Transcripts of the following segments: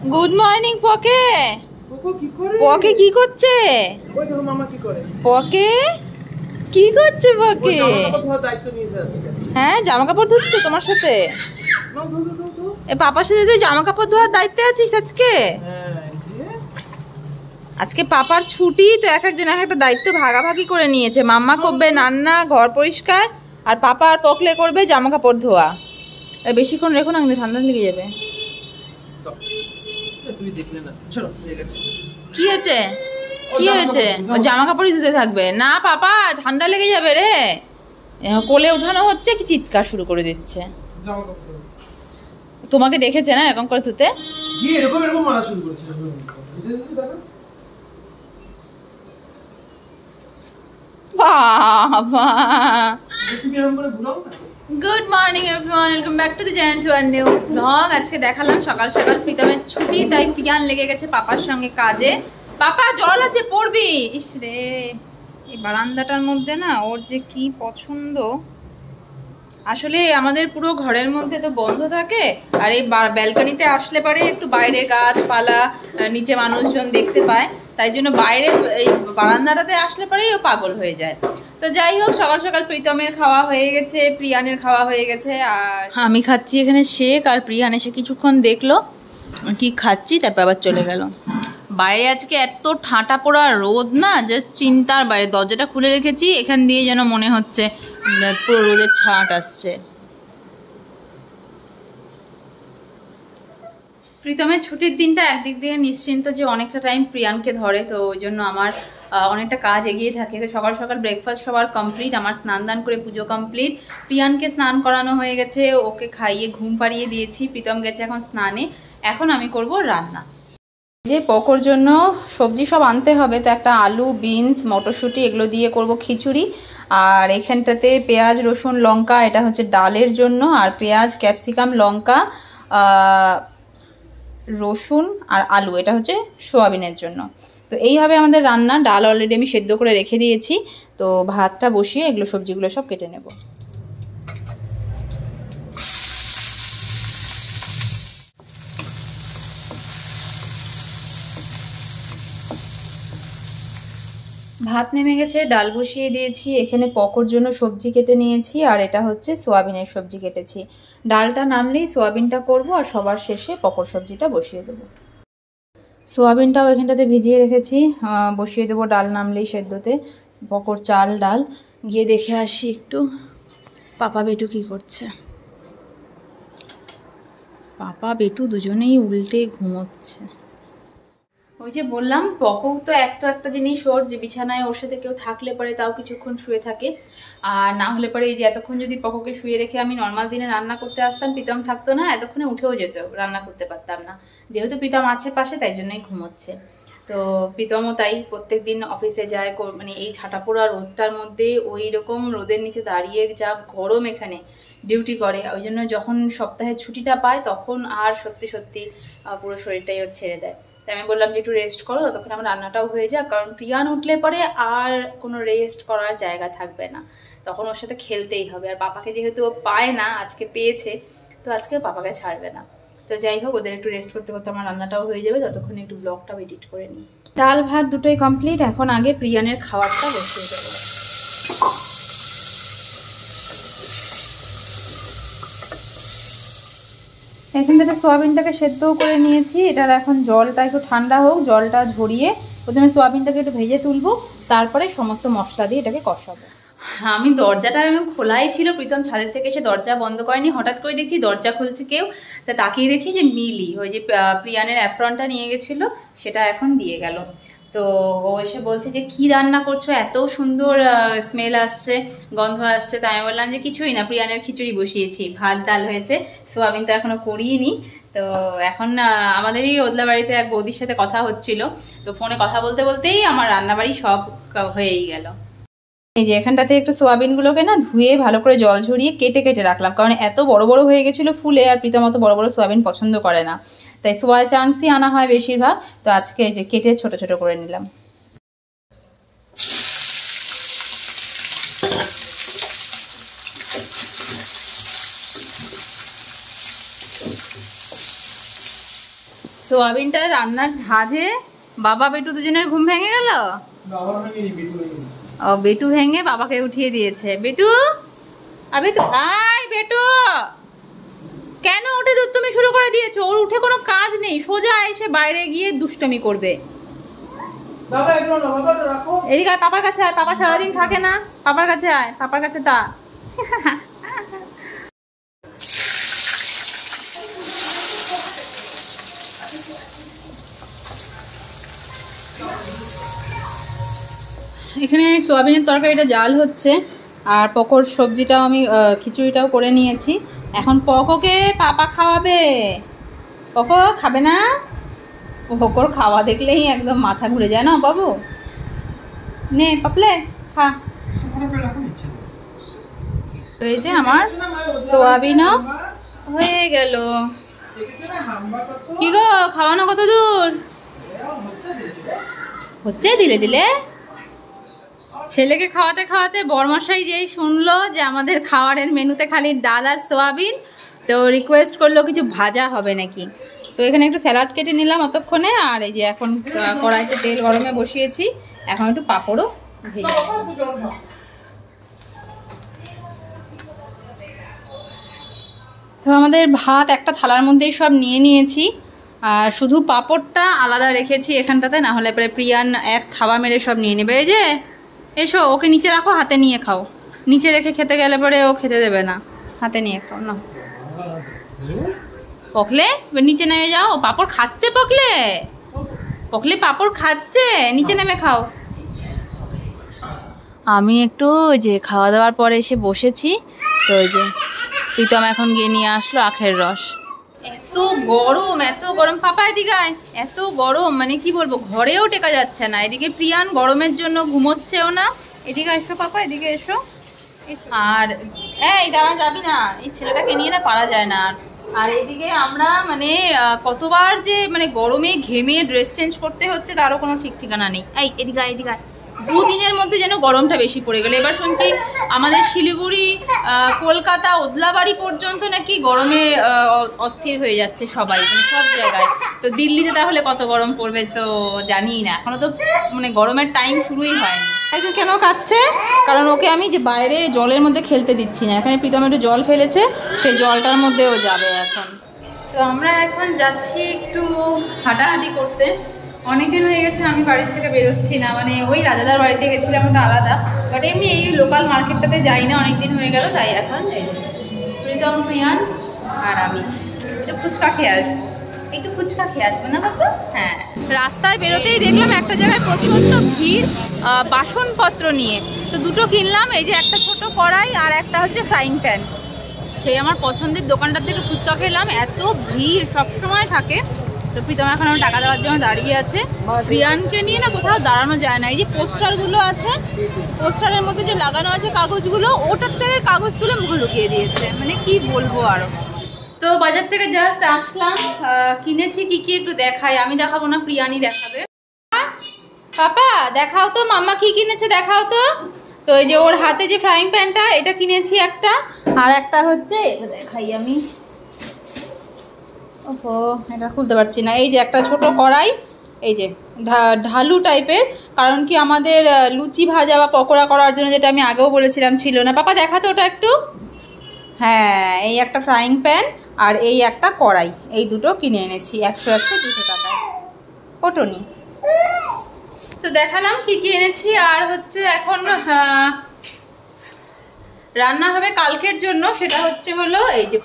Good morning পকে। পকে কি করছে? ওই দেখো মামা কি করে। পকে কি করছে? পকে জামা কাপড় ধোয়ার দায়িত্ব নিয়েছে আজকে। হ্যাঁ, জামা কাপড় ধুচ্ছে তোমার সাথে? এ পাপার সাথে তুই জামা কাপড় ধোয়ার দায়িত্বে আছিস আজকে? আজকে পাপার ছুটি, তো এক একজন এক একটা দায়িত্ব ভাগাভাগি করে নিয়েছে। মাম্মা করবে রান্না, ঘর পরিষ্কার, আর পাপা আর পকলে করবে জামা কাপড় ধোয়া। বেশিক্ষণ রেখো না, কিন্তু ঠান্ডা লেগে যাবে। কি হয়েছে? কি হয়েছে? ও জামা কাপড়ই ধুতে থাকবে না? পাপা ঠান্ডা লেগে যাবে রে। কোলে উঠানো হচ্ছে, কি চিৎকার শুরু করে দিচ্ছে। তোমাকে দেখেছে না এরকম করে ধুতে? বাবা, good morning everyone, welcome back to the channel to a new blog. আজকে দেখালাম সকাল সকাল প্রীতমের ছুটি, তাই প্রিয়ান লেগে গেছে পাপার সঙ্গে কাজে। পাপা জল আছে, পড়বি? ইস রে, এই বারান্দাটার মধ্যে না ওর যে কি পছন্দ। আসলে আমাদের পুরো ঘরের মধ্যে তো বন্ধ থাকে, আর এই ব্যালকনিতে আসলে পরে একটু বাইরে গাছপালা, নিচে মানুষজন দেখতে পায়, তাই জন্য বাইরে এই বারান্দাটাতে আসলে পরেই ও পাগল হয়ে যায়। তো যাই হোক, সকাল সকাল প্রীতমের খাওয়া হয়ে গেছে, প্রিয়ানের খাওয়া হয়ে গেছে, আর আমি খাচ্ছি এখানে শেক, আর প্রিয়ান এসে কিছুক্ষণ দেখলো কি খাচ্ছি, তারপর আবার চলে গেল। বাইরে আজকে এত ঠাঁটা পোড়া রোদ না, জাস্ট চিন্তার বাইরে। দরজাটা খুলে রেখেছি, এখান দিয়ে যেন মনে হচ্ছে পুরো রোদের ছাট আসছে। প্রীতমের ছুটির দিনটা একদিক দিয়ে নিশ্চিন্ত যে অনেকটা টাইম প্রিয়ানকে ধরে, তো ওই জন্য আমার অনেকটা কাজ এগিয়ে থাকে। তো সকাল সকাল ব্রেকফাস্ট সবার কমপ্লিট, আমার স্নান দান করে পুজো কমপ্লিট, প্রিয়ানকে স্নান করানো হয়ে গেছে, ওকে খাইয়ে ঘুম পাড়িয়ে দিয়েছি, প্রীতম গেছে এখন স্নানে। এখন আমি করব রান্না। যে পকোর জন্য সবজি সব আনতে হবে, তো একটা আলু, বিনস, মটরশুঁটি এগুলো দিয়ে করব খিচুড়ি। আর এখানটাতে পেঁয়াজ, রসুন, লঙ্কা, এটা হচ্ছে ডালের জন্য, আর পেঁয়াজ, ক্যাপসিকাম, লঙ্কা, রসুন আর আলু এটা হচ্ছে সোয়াবিনের জন্য। তো এইভাবে আমাদের রান্না। ডাল অলরেডি আমি সেদ্ধ করে রেখে দিয়েছি, তো ভাতটা বসিয়ে এগুলো সবজিগুলো সব কেটে নেব। ভাত নেমে গেছে, ডাল বসিয়ে দিয়েছি, এখানে পকোর জন্য সবজি কেটে নিয়েছি, আর এটা হচ্ছে সোয়াবিনের সবজি কেটেছি। ডালটা নামলেই সোয়াবিনটা করব, আর সবার শেষে পকোর সবজিটা বসিয়ে দেবো। সোয়াবিনটাও এখানটাতে ভিজিয়ে রেখেছি, বসিয়ে দেবো ডাল নামলেই সেদ্ধতে। পকোর চাল ডাল গিয়ে দেখে আসি একটু পাপা বেটু কি করছে। পাপা বেটু দুজনেই উল্টে ঘুমোচ্ছে। ওই যে বললাম, পকৌ তো একটা জিনিস ওর, যে বিছানায় ওর সাথে কেউ থাকলে পরে তাও কিছুক্ষণ শুয়ে থাকে, আর না হলে পরে এই যে এতক্ষণ যদি পকৌকে শুয়ে রেখে আমি নর্মাল দিনে রান্না করতে আসতাম, প্রীতম থাকতো না, এতক্ষণে উঠেও যেত, রান্না করতে পারতাম না। যেহেতু প্রীতম আছে পাশে, তাই জন্যই ঘুমোচ্ছে। তো প্রীতমও তাই, প্রত্যেক দিন অফিসে যায়, মানে এই ঠাটাপোড়া রোদটার মধ্যে ওই রকম রোদের নিচে দাঁড়িয়ে যা গরম এখানে ডিউটি করে, ওই জন্য যখন সপ্তাহে ছুটিটা পায় তখন আর সত্যি সত্যি পুরো শরীরটাই ওর ছেড়ে দেয়। তাই আমি বললাম যে একটু রেস্ট করো, তখন আমার রান্নাটাও হয়ে যাক, কারণ প্রিয়ান উঠলে পরে আর কোনো রেস্ট করার জায়গা থাকবে না, তখন ওর সাথে খেলতেই হবে। আর পাপাকে যেহেতু ও পায় না, আজকে পেয়েছে, তো আজকে পাপাকে ছাড়বে না। তো যাই হোক, ওদের একটু রেস্ট করতে করতে আমার রান্নাটাও হয়ে যাবে, ততক্ষণ একটু ব্লগটাও এডিট করে নিই। ডাল ভাত দুটোই কমপ্লিট, এখন আগে প্রিয়ানের খাবারটা বসিয়ে দেবো। এখান থেকে সোয়াবিনটাকে সেদ্ধও করে নিয়েছি, এটার এখন জলটা একটু ঠান্ডা হোক, জলটা ঝরিয়ে প্রথমে সোয়াবিনটাকে একটু ভেজে তুলবো, তারপরে সমস্ত মশলা দিয়ে এটাকে কষাবো। আমি দরজাটা খোলাই ছিল, প্রীতম ছাদের থেকে এসে দরজা বন্ধ করেনি, হঠাৎ করে দেখছি দরজা খুলছে কেউ, তা তাকিয়ে দেখি যে মিলি, ওই যে প্রিয়ানের অ্যাপ্রনটা নিয়ে গেছিলো, সেটা এখন দিয়ে গেল। তো ও এসে বলছে যে কি রান্না করছো, এত সুন্দর স্মেল আসছে, গন্ধ আসছে। তাই আমি বললাম যে কিছুই না, প্রিয়ানের খিচুড়ি বসিয়েছি, ভাত ডাল হয়েছে, সোয়াবিন তো এখনো করিয়ে। তো এখন আমাদেরই ওদলা বাড়িতে এক বৌদির সাথে কথা হচ্ছিল, তো ফোনে কথা বলতে বলতেই আমার রান্নাবাড়ি সব হয়েই গেল। এই যে এখানটাতে একটু সোয়াবিনগুলোকে না ধুয়ে ভালো করে জল ঝরিয়ে কেটে কেটে রাখলাম, কারণ এত বড় বড় হয়ে গেছিলো ফুলে, আর প্রীতম অত বড় বড় সোয়াবিন পছন্দ করে না, তাই সোয়া চাংসই আনা হয় বেশিরভাগ। তো আজকে এই যে কেটে ছোট ছোট করে নিলাম। সোয়াবিনটা রান্নার ঝাঁঝে বাবা বেটু দুজনের ঘুম ভেঙে গেল। ও বেটু ভেঙে বাবাকে উঠিয়ে দিয়েছে। বেটু বেটু কেন উঠে তুমি শুরু করে দিয়েছো? ওর উঠে কোনো কাজ নেই, সোজা এসে বাইরে গিয়ে দুষ্টমি করবে। এদিকে আয়, পাপার কাছে আয়, পাপা সারাদিন থাকে না, পাপার কাছে আয়, পাপার কাছে তা। এখানে সোয়াবিনের তরকারিটা জাল হচ্ছে, আর পকোর সবজিটাও আমি খিচুড়িটাও করে নিয়েছি। এখন পকোকে পাপা খাওয়াবে। পকো খাবে না? পকোর খাওয়া দেখলেই একদম মাথা ঘুরে যায় না বাবু। নে পাপলে খা। তো এই যে আমার সোয়াবিনও হয়ে গেল। কি গো, খাওয়ানো কত দূর হচ্ছে? দিলে দিলে ছেলেকে খাওয়াতে খাওয়াতে বরমশাই যেই শুনলো যে আমাদের খাওয়ারের মেনুতে খালি ডাল আর সোয়াবিন, তো রিকোয়েস্ট করলো কিছু ভাজা হবে নাকি। তো এখানে একটু স্যালাড কেটে নিলাম অতক্ষণে, আর এই যে এখন কড়াইতে তেল গরমে বসিয়েছি, এখন একটু পাঁপড়ও ভেজে। তো আমাদের ভাত একটা থালার মধ্যেই সব নিয়ে নিয়েছি, আর শুধু পাঁপড়টা আলাদা রেখেছি এখানটাতে, না হলে পরে প্রিয়ান এক থাবা মেরে সব নিয়ে নেবে। এই যে এসো, ওকে নিচে রাখো, হাতে নিয়ে খাও। নিচে রেখে খেতে গেলে পরে ও খেতে দেবে না, হাতে নিয়ে খাও না। পকলে নিচে নেমে যাও, পাঁপড় খাচ্ছে পকলে, পকলে পাঁপড় খাচ্ছে, নিচে নেমে খাও। আমি একটু যে খাওয়া দাওয়ার পরে এসে বসেছি, তো ওই যে প্রীতম এখন গিয়ে নিয়ে আসলো আখের রস। এত গরম পাপা এদিকে আয়, এত গরম মানে কি বলবো, ঘরেও টেকা যাচ্ছে না। এদিকে প্রিয়ান গরমের জন্য ঘুমোচ্ছেও না। এদিকে এসো পাপা, এদিকে এসো। আর এই দাঁড়া, যাবি না, এই ছেলেটাকে নিয়ে না পারা যায় না। আর এদিকে আমরা মানে কতবার যে মানে গরমে ঘেমে ড্রেস চেঞ্জ করতে হচ্ছে তারও কোনো ঠিক ঠিকানা নেই। এই এদিকে এদিকে দুদিনের মধ্যে যেন গরমটা বেশি পড়ে গেল। এবার শুনছি আমাদের শিলিগুড়ি, কলকাতা, ওদলাবাড়ি পর্যন্ত নাকি গরমে অস্থির হয়ে যাচ্ছে সবাই, মানে সব জায়গায়। তো দিল্লিতে তাহলে কত গরম পড়বে তো জানি না, এখনো তো মানে গরমের টাইম শুরুই হয়নি। একজন কেন কাঁদছে? কারণ ওকে আমি যে বাইরে জলের মধ্যে খেলতে দিচ্ছি না। এখানে প্রীতম একটু জল ফেলেছে, সেই জলটার মধ্যেও যাবে এখন। তো আমরা এখন যাচ্ছি একটু হাঁটাহাঁটি করতে। অনেকদিন হয়ে গেছে আমি বাড়ির থেকে বেরোচ্ছি না, মানে ওই রাজাদার বাড়িতে গেছিলাম ওটা আলাদা, বাট এমনি এই লোকাল মার্কেটটাতে যাই না অনেকদিন হয়ে গেল। তাই এখন প্রীতম, প্রিয়ান আর আমি একটু ফুচকা খেয়ে আসবো। একটু ফুচকা খেয়ে আসবো না বাবা? হ্যাঁ। রাস্তায় বেরোতেই দেখলাম একটা জায়গায় প্রচণ্ড ভিড় বাসনপত্র নিয়ে, তো দুটো কিনলাম। এই যে একটা ছোট কড়াই আর একটা হচ্ছে ফ্রাইং প্যান। সেই আমার পছন্দের দোকানটার থেকে ফুচকা খেলাম, এত ভিড় সবসময় থাকে। তো প্রীতম এখন আমার টাকা দেওয়ার জন্য দাঁড়িয়ে আছে। প্রিয়ানকে নিয়ে না কোথাও দাঁড়ানো যায় না। এই যে পোস্টারগুলো আছে, পোস্টারের মধ্যে যে লাগানো আছে কাগজগুলো, ওটার থেকে কাগজ তুলে মুখে লুকিয়ে দিয়েছে, মানে কি বলবো আরো। তো বাজার থেকে জাস্ট আসলাম, কিনেছি কি কি একটু দেখাই। আমি দেখাবো না, প্রিয়ানি দেখাবে। পাপা দেখাও তো মাম্মা কি কিনেছে, দেখাও তো। তো এই যে ওর হাতে যে ফ্রাইং প্যানটা, এটা কিনেছি একটা, আর একটা হচ্ছে এটা দেখাই আমি। ওহো, এটা খুলতে পারছি না। এই যে একটা ছোট কড়াই, এই যে ঢালু টাইপের, কারণ কি আমাদের লুচি ভাজা বা পকোড়া করার জন্য, যেটা আমি আগেও বলেছিলাম ছিল না। পাপা দেখাতো ওটা একটু। হ্যাঁ, এই একটা ফ্রাইং প্যান আর এই একটা কড়াই, এই দুটো কিনে এনেছি 100 টাকায়। ওটনি তো দেখালাম কি কি এনেছি। আর হচ্ছে এখন রান্না হবে কালকের জন্য, সেটা হচ্ছে হলো এই যে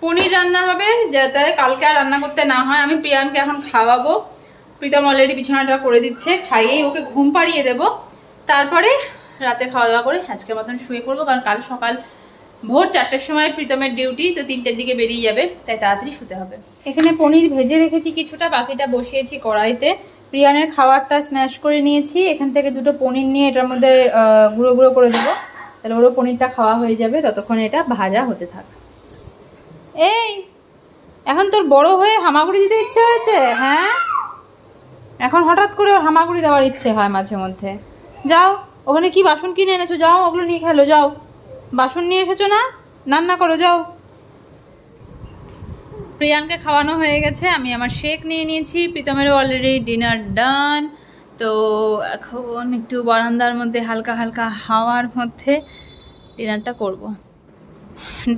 পনির রান্না হবে, যাতে কালকে আর রান্না করতে না হয়। আমি প্রিয়ানকে এখন খাওয়াবো। প্রীতম অলরেডি বিছানাটা করে দিচ্ছে, খাইয়েই ওকে ঘুম পাড়িয়ে দেবো। তারপরে রাতে খাওয়া দাওয়া করে আজকের মতন শুয়ে পড়বো, কারণ কাল সকাল ভোর 4টের সময় প্রীতমের ডিউটি, তো 3টের দিকে বেরিয়ে যাবে, তাই তাড়াতাড়ি শুতে হবে। এখানে পনির ভেজে রেখেছি কিছুটা, বাকিটা বসিয়েছি কড়াইতে। প্রিয়ানের খাবারটা স্ম্যাশ করে নিয়েছি, এখান থেকে দুটো পনির নিয়ে এটার মধ্যে গুঁড়ো গুঁড়ো করে দেবো, তাহলে ওরও পনিরটা খাওয়া হয়ে যাবে। ততক্ষণ এটা ভাজা হতে থাক। এই এখন তোর বড় হয়ে হামাগুড়ি দিতে ইচ্ছে হয়েছে? হ্যাঁ, এখন হঠাৎ করে ওর হামাগুড়ি দেওয়ার ইচ্ছে হয় মাঝে মধ্যে। যাও, ওখানে কি বাসন কিনে এনেছো, যাও ওগুলো নিয়ে খেলো। যাও, বাসন নিয়ে এসেছো না, রান্না করো, যাও। প্রিয়ানকে খাওয়ানো হয়ে গেছে, আমি আমার শেক নিয়ে নিয়েছি, প্রীতমেরও অলরেডি ডিনার ডান। তো এখন একটু বারান্দার মধ্যে হালকা হালকা হাওয়ার মধ্যে ডিনারটা করব।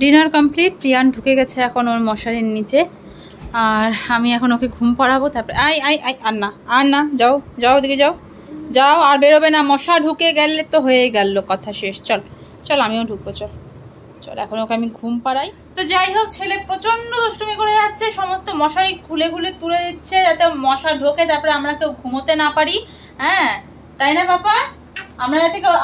ডিনার কমপ্লিট, প্রিয়ান ঢুকে গেছে এখন ওর মশারির নিচে, আর আমি এখন ওকে ঘুম পাড়াবো। তারপরে আই আই আই আর না যাও যাও ওদিকে যাও যাও, আর বেরোবে না, মশা ঢুকে গেলে তো হয়ে গেল, কথা শেষ। চল চল আমিও ঢুকবো, চল চল এখন ওকে আমি ঘুম পাড়াই। তো যাই হোক, ছেলে প্রচন্ড দুষ্টুমি করে যাচ্ছে, সমস্ত মশারি খুলে খুলে তুলে দিচ্ছে যাতে মশা ঢোকে, তারপরে আমরা কেউ ঘুমোতে না পারি। হ্যাঁ তাই না বাবা? আমরা যাতে কেউ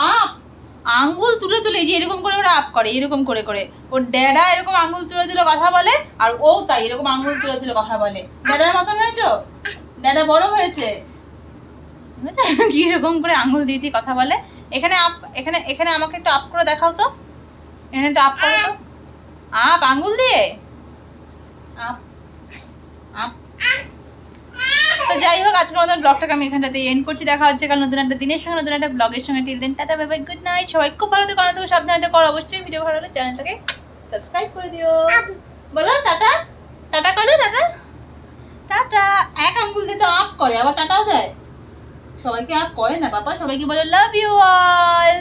আঙ্গুল তুলে তুলে, যে এরকম করে ওরা আপ করে, এরকম করে করে ওর ড্যাডা এরকম আঙ্গুল তুলে তুলে কথা বলে, আর ও তাই এরকম আঙ্গুল তুলে তুলে কথা বলে। ড্যাডার মতন হয়েছো, ড্যাডা বড় হয়েছে, কি এরকম করে আঙ্গুল দিয়ে দিয়ে কথা বলে। এখানে আপ, এখানে এখানে আমাকে একটু আপ করে দেখাও তো, এখানে একটু আপ করো তো, আপ আঙ্গুল দিয়ে আপ আপ। তো যাই হোক, আজকের মতন ব্লগটাকে আমি এখানটাতে এন্ড করছি। দেখা হচ্ছে কাল নতুন একটা দিনের সঙ্গে, নতুন একটা ব্লগের সঙ্গে। Till then tata, bye bye, good night. সবাই খুব ভালো থেকো, অনেক সাবধানে করো অবশ্যই। ভিডিও ভালো হলে চ্যানেলটাকে সাবস্ক্রাইব করে দিও। বলো টাটা, টাটা করো, টাটা টাটা। এক আঙ্গুল দিয়ে তো আপ করে, আবার টাটাও দেয়। সবাইকে আপ করে না বাবা, সবাইকে বলে লাভ ইউ অল।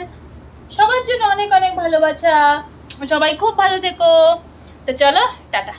সবার জন্য অনেক অনেক ভালোবাসা, সবাই খুব ভালো থেকো। তো চলো টাটা।